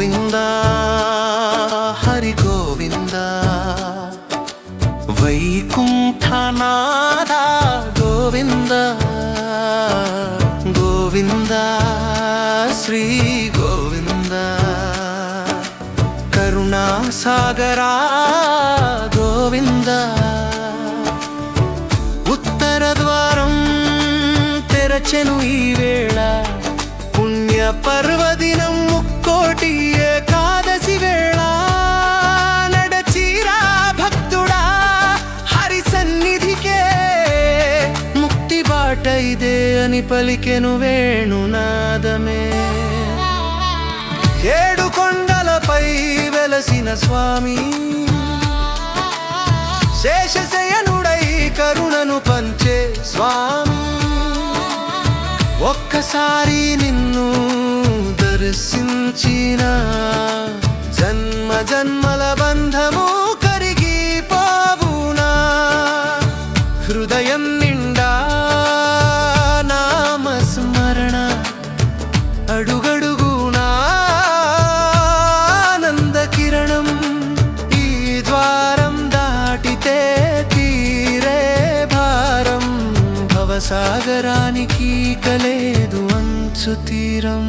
గోవింద హరి గోవింద వైకుంఠనాథ గోవింద గోవింద శ్రీ గోవింద కరుణాసాగరా గోవింద ఉత్తర ద్వారం తెరచెను ఈ వేళ పుణ్య పర్వదినం ముక్కోటి ఏకాదశి వేళ నడచీరా భక్తుడా హరి సన్నిధికే ముక్తి బాట ఇదే అని పలికెను వేణునాదమే ఏడు కొండలపై వెలసిన స్వామి శేషశయనుడై కరుణను పంచే స్వామి ఒక్కసారి నిన్ను దర్శించిన జన్మ జన్మల బంధము కరిగిపోవునా హృదయం నిండా నామస్మరణ అడుగడుగునా ఆనంద కిరణం ఈ ద్వారం దాటితే తీరే భారం భవసాగరానికి కలేదు అంచు తీరం.